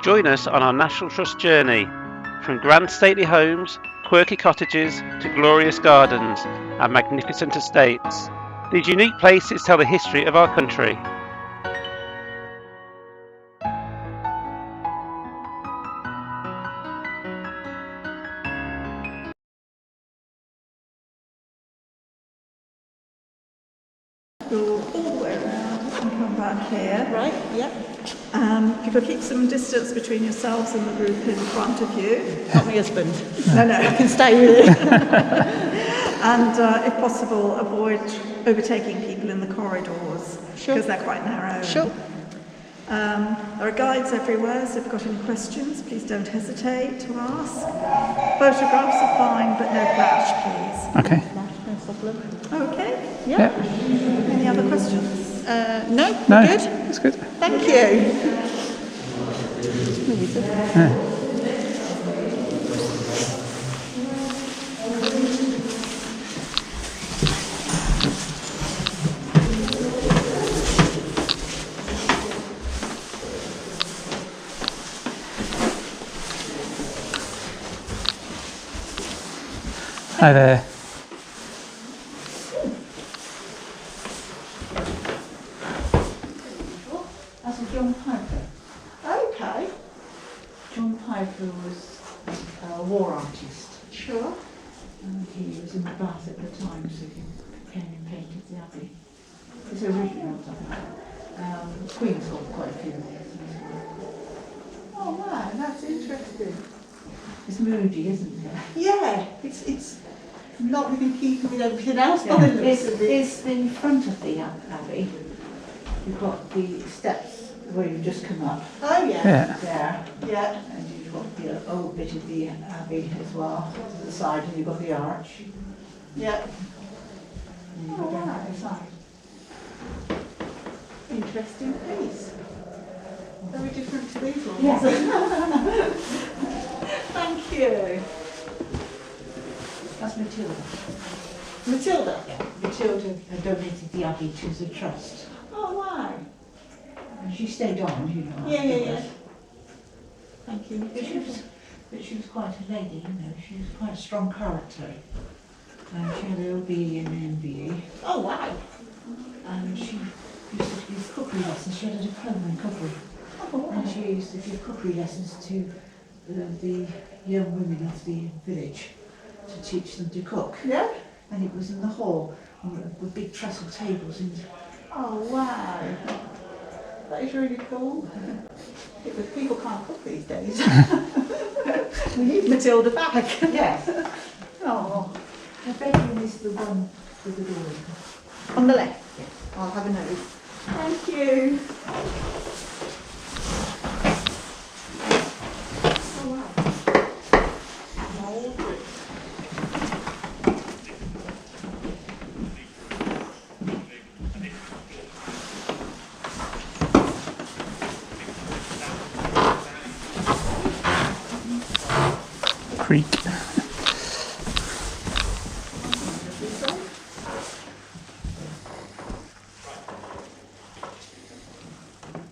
Join us on our National Trust journey, from grand stately homes, quirky cottages to glorious gardens and magnificent estates. These unique places tell the history of our country. Go all the way around and come back here. Right, yeah. You can keep some distance between yourselves and the group in front of you. Not my husband. No. I can stay with it. And if possible, avoid overtaking people in the corridors, Sure. because they're quite narrow. Sure. There are guides everywhere, so if you've got any questions, please don't hesitate to ask. Photographs are fine, but no flash, please. Okay. No problem. Okay. Yeah. Any other questions? No, No, good. that's good. Thank you. Hi there. That's a John Piper. Okay. John Piper was a war artist. Sure. And he was in the Bath at the time, so he came and painted the Abbey. It's original, the Queen's got quite a few of these. Oh wow, that's interesting. It's moody, isn't it? Yeah, it's not really keeping with everything else. Yeah. It's the front of the Abbey. You've got the steps where you've just come up Oh yeah. Yeah. there, Yeah. and you've got the old bit of the Abbey as well to the side, and you've got the arch. Yeah. And you go down the side. Interesting piece. Very different to these ones. Yeah. Thank you. That's Matilda. Matilda. Matilda donated the Abbey to the trust. Oh wow. And she stayed on, you know. Yeah. afterwards. Thank you. But she was quite a lady, you know. She was quite a strong character. She had LB and MBA. Oh wow. And she used to give cookery lessons. She had a diploma in cookery. Oh, And she used to give cookery lessons to the young women of the village to teach them to cook. Yeah. And it was in the hall with big trestle tables. And Oh wow. That is really cool. People can't cook these days. We need Matilda back. yes, Oh. her bedroom is the one with the door open. On the left. Yes. I'll have a nose. Thank you. Oh wow. Old brick. Creek.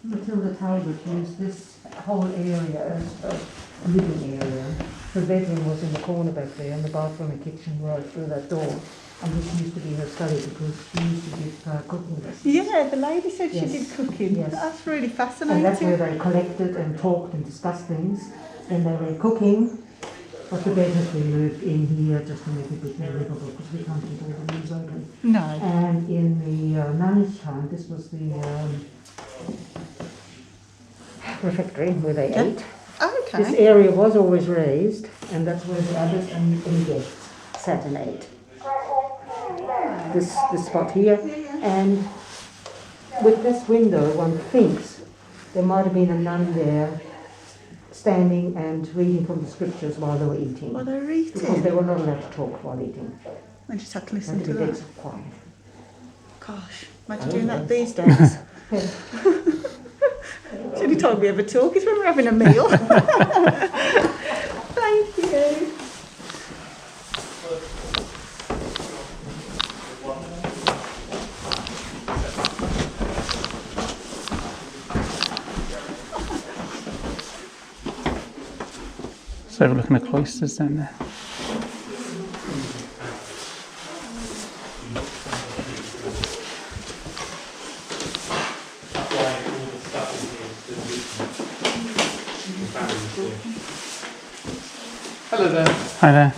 Matilda Talbot used this whole area as a living area. Her bedroom was in the corner back there, and the bathroom and kitchen were through that door. And this used to be her study because she used to give cooking lessons. Yeah, the lady said she Yes. did cooking. Yes. That's really And that's where fascinating. they collected and talked and discussed things. Then they were cooking, but the bed has been moved in here just to make it a bit more livable because we can't keep all the rooms open. No. And in the nunnery's time, this was the refectory where they ate. This Okay. area was always raised, and that's where the abbot and guests sat and ate. This spot here, and with this window, one thinks there might have been a nun there, standing and reading from the scriptures while they were eating. Well, they're Because they eating. were not allowed to talk while eating. I just had to They listen had to to be dead that. quiet. Gosh, imagine doing that these days. It's the only time we ever talk is when we're having a meal. Thank you. overlooking the cloisters down there. Hello there. Hi there.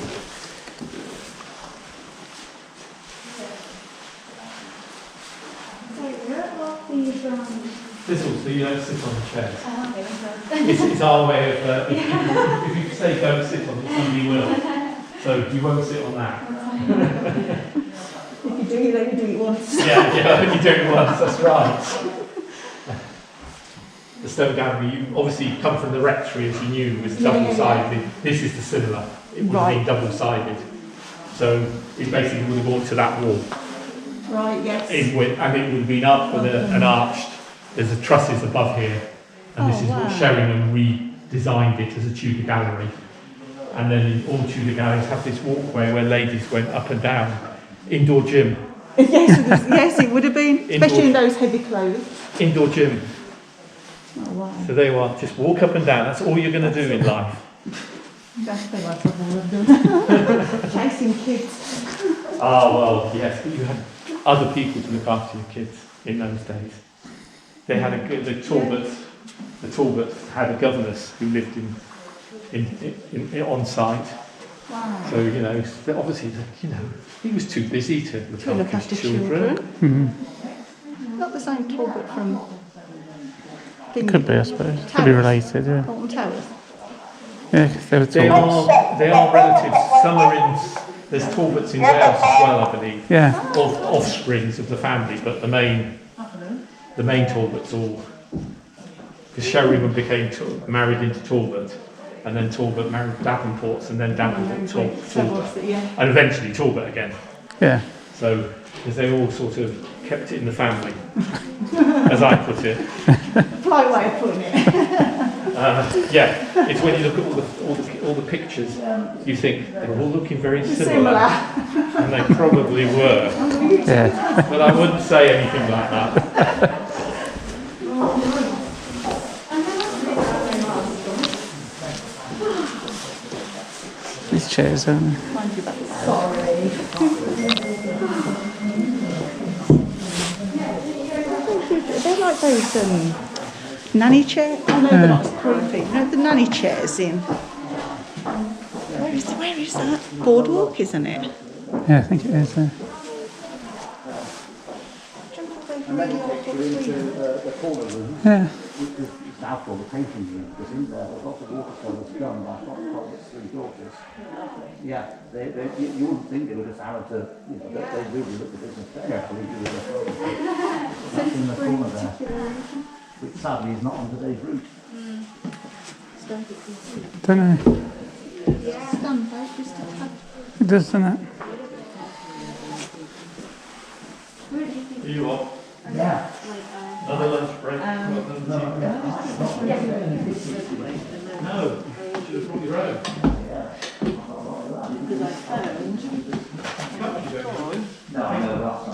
This all, so you don't sit on the chairs. It's our way of, if you say don't sit on it, somebody will. So you won't sit on that. If you do, you only do it once. Yeah, only do it once, that's right. The stone gallery, you obviously come from the rectory, as you knew, was double-sided. This is the cinema. It would have been double-sided. So it basically would have gone to that wall. Right, yes. And it would have been up with an arched. There's the trusses above here, and this is what Sheringham redesigned it as a Tudor gallery. And then all Tudor galleries have this walkway where ladies went up and down. Indoor gym. Yes, it would have been, especially in those heavy clothes. Indoor gym. Oh, wow. So there you are, just walk up and down, that's all you're going to do in life. That's the right of London. Chasing kids. Ah, well, yes, but you had other people to look after your kids in those days. They had the Talbots had a governess who lived in on site. Wow. So, obviously, he was too busy to look after his children. Mm-hmm. Not the same Talbot from... Could be, I suppose. Could be related, yeah. Bolton Towers. Yeah, because they were They Talbots. are relatives. Some are in... There's Talbots in Wales as well, I believe. Yeah. Of offsprings of the family, but the main Talbots all... Because Sheringham became married into Talbot, and then Talbot married Davenports, and then Davenport Talbot, and eventually Talbot again. Yeah. So, because they all sort of kept it in the family, as I put it. Polite way of putting it. Yeah, it's when you look at all the pictures, you think they're all looking very similar, and they probably were. Yeah. But I wouldn't say anything like that. These chairs, aren't they? Sorry. They're like those nanny chairs. Oh no, they're not as creepy. No, the nanny chairs in. Where is that? Boardwalk, isn't it? Yeah, I think it is. Yeah. After all the painting room was in there, there's lots of watercolours done by Talbot's three daughters. Yeah, you wouldn't think they were just amateur, they really look at business carefully. That's in the corner there, which sadly is not on today's route. Don't know. It does, doesn't it? Are you off? Yeah. Another lunch break? No, should have brought your own. No, that's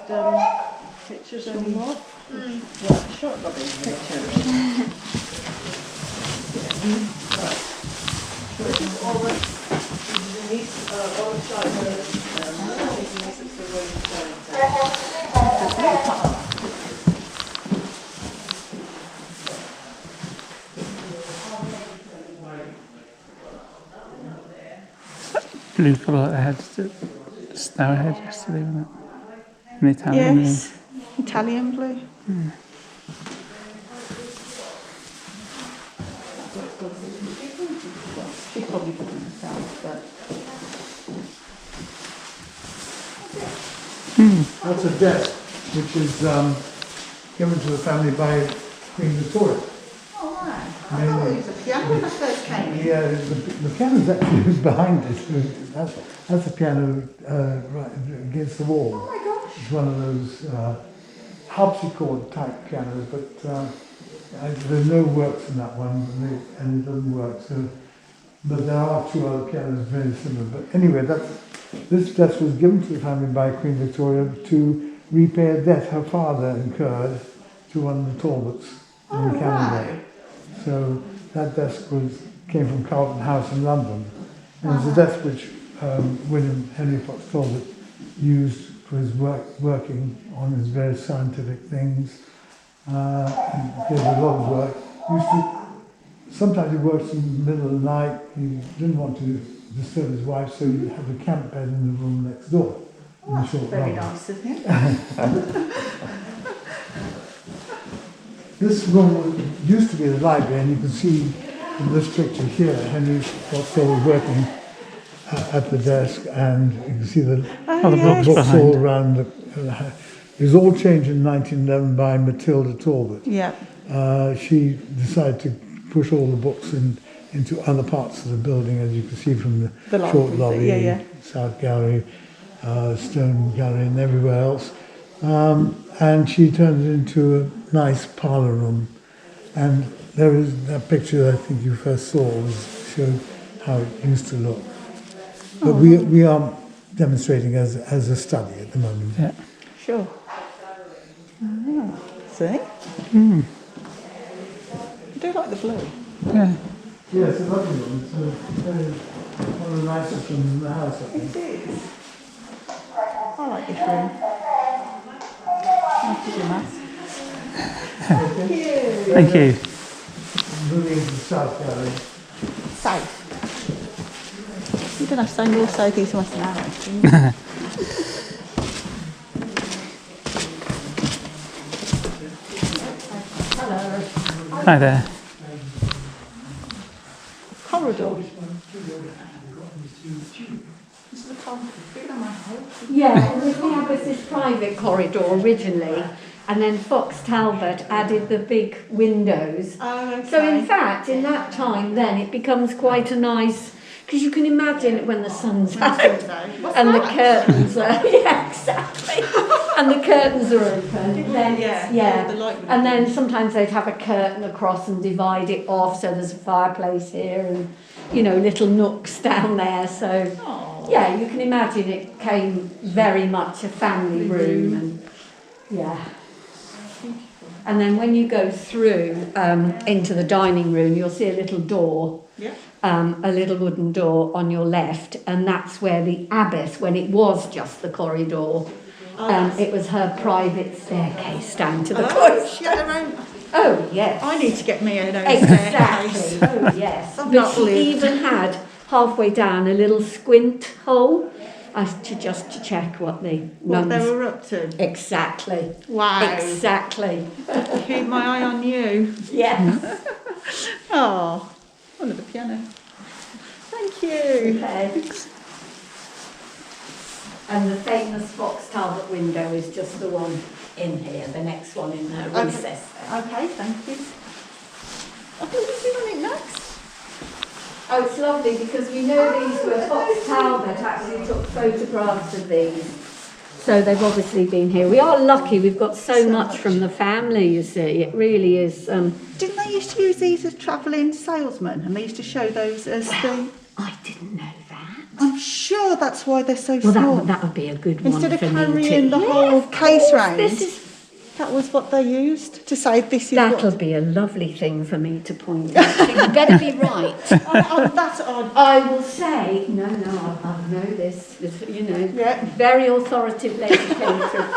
not. Pictures anymore. Short pictures. Blue colour that had the snow ahead yesterday, wasn't it? In Italian. Yes, Italian blue. She's probably put it herself, but... That's a desk which is given to the family by Queen Victoria. Oh, right. I thought it was a piano when I first came in. Yeah, the piano's actually behind it. That's the piano right against the wall. Oh my gosh. It's one of those harpsichord type pianos, but there's no works in that one, and it doesn't work. So, but there are two other pianos very similar. But anyway, this desk was given to the family by Queen Victoria to repay a debt her father incurred to one of the Talbots in Canada. So that desk came from Carlton House in London. And it's a desk which William Henry Fox Talbot used for his working on his various scientific things. And he did a lot of work. Sometimes he worked in the middle of the night. He didn't want to disturb his wife, so he had a camp bed in the room next door. Very nice of him. This room used to be the library, and you can see in this picture here, Henry Fox Talbot working at the desk, and you can see the books all around. It was all changed in 1911 by Matilda Talbot. Yeah. She decided to push all the books into other parts of the building, as you can see from the short lobby, South Gallery, Stone Gallery, and everywhere else. And she turned it into a nice parlour room. And there is that picture that I think you first saw showed how it used to look. But we are demonstrating as a study at the moment. Yeah. Sure. See? Mm. I do like the blue. Yeah. Yeah, it's a lovely room. It's one of the nicest rooms in the house, I think. It is. I like this room. Thank you, Matt. Thank you. Moving into the South Gallery. South. You don't have to say north, south, east, west and arrow. Hi there. Corridor. Yeah, and we have this private corridor originally, and then Fox Talbot added the big windows. Oh, okay. So in fact, in that time then, it becomes quite a nice, because you can imagine it when the sun's out and the curtains are, yeah, exactly, and the curtains are open. Then and then sometimes they'd have a curtain across and divide it off, so there's a fireplace here and, you know, little nooks down there. So yeah, you can imagine it became very much a family room, and yeah. And then when you go through into the dining room, you'll see a little door. Yeah. A little wooden door on your left, and that's where the abbess, when it was just the corridor, it was her private staircase down to the cloister. She had her own. Oh yes. I need to get me an own Exactly. staircase. Oh yes. I've But not she lived. even had halfway down a little squint hole, to check what the What they nuns. were up to. Exactly. Wow. Exactly. Keep my eye on you. Yes. Oh, under the piano. Thank you. Okay. And the famous Fox Talbot window is just the one in here, the next one in the recess there. Okay, thank you. What are we doing on it next? Oh, it's lovely because we know these were Fox Talbot actually took photographs of these. So they've obviously been here. We are lucky, we've got so much from the family, you see. It really is. Didn't they used to use these as travelling salesmen? And they used to show those as the... I didn't know that. I'm sure that's why they're so Well, small. that would be a good one Instead of for me carrying to... the whole case round, This is... that was what they used to say this is That'll what... be a lovely thing for me to point out. You better be right. That's odd. I will say, no, I know this, you know, very authoritative lady came through.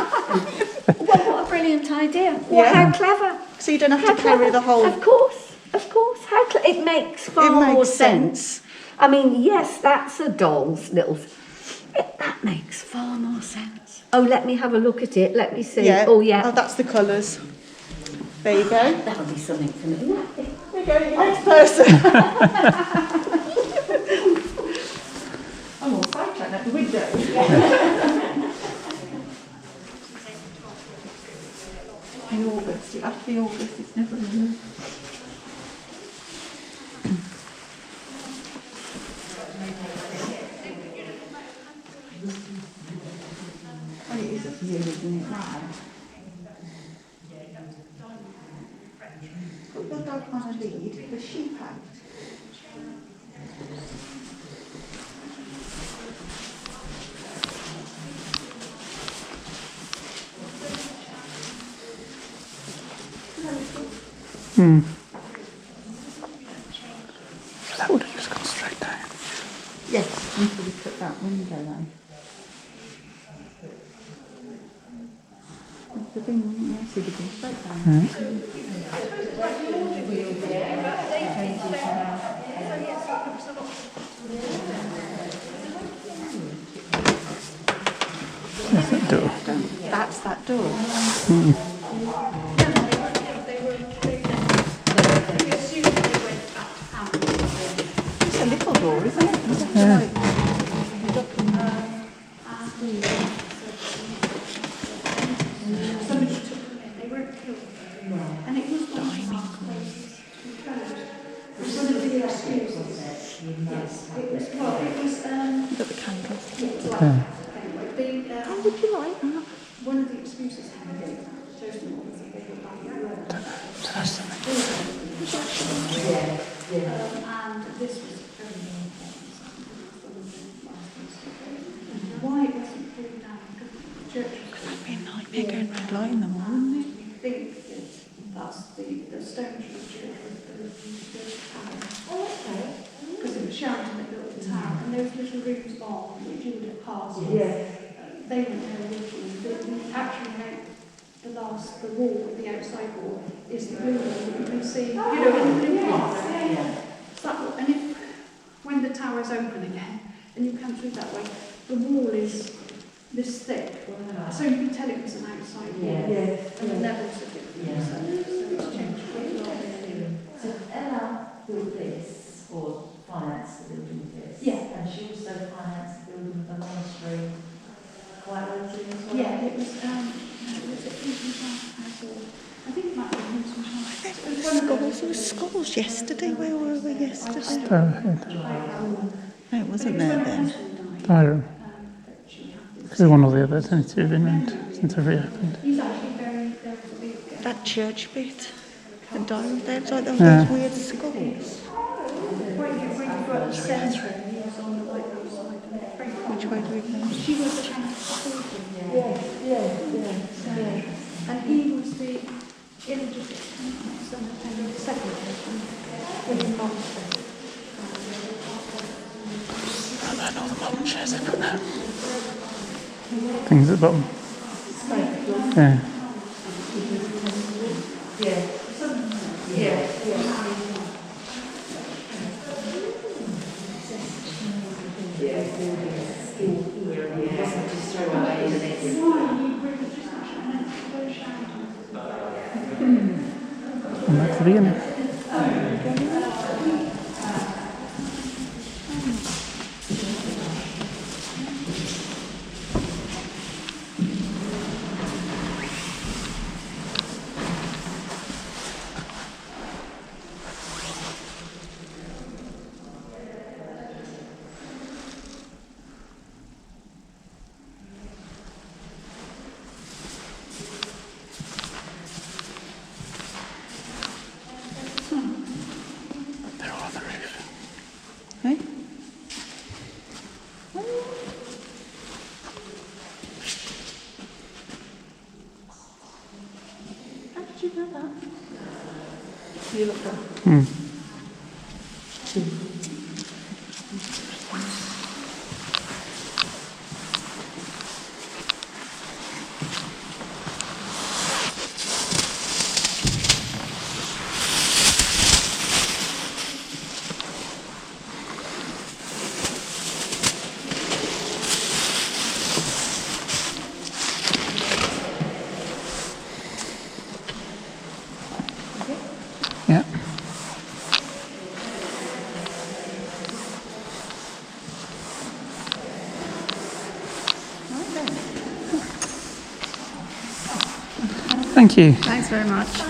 Well, what a brilliant idea. Well, how clever. So you don't have to carry the whole... Of course. It makes far more sense. I mean, yes, that's a doll's little... That makes far more sense. Oh, let me have a look at it. Let me see. Yeah. Oh, yeah. Oh, that's the colours. There you go. That'll be something for me. There you go, your next person. I'm all sidetracked at the window. In August, after the August, it's never enough. Well, it is a view, isn't it? Put the dog on a lead, the sheep out. then. The thing, I see the big breakdown. There's that door. That's that door. It's a little door, isn't it? Yeah. And it was dining. Got the candles. Yeah. How would you like that? One of the excuses had been chosen was that they were back and this was very why it wasn't pulled down because the church was That'd be a nightmare going round lighting them all, wouldn't it? think that's the stones from the church was the tower. Oh, okay. Because it was Sheraton that built the tower, and those little rooms on which you would have passed. They were there originally. Actually, the wall, the outside wall, is the blue wall that you can see, in the blue part. And if, when the tower is open again, and you come through that way, the wall is this thick, so you can tell it was an outside wall. And the levels are different, so it's changed quite a lot. So Ella built this, or financed the building of this. And she also financed the building of the monastery quite early as well. It was I think it might be There were schools yesterday. Where were we yesterday? Stourhead. No, it wasn't there then. I don't know. Because one or the other tends to have been around since I've reopened. He's actually very That church bit. The diamond there, it's like those weird schools. when you got the centre, he was on the right hand side. Which way do we go? She was the and he was the illegitimate son of Henry II, William Monastic. And then all the modern chairs they put there. Things at the bottom. Yeah. And back to the beginning. They're all on the roof. Hey? How did you know that? You look up. Yeah. Thank you. Thanks very much.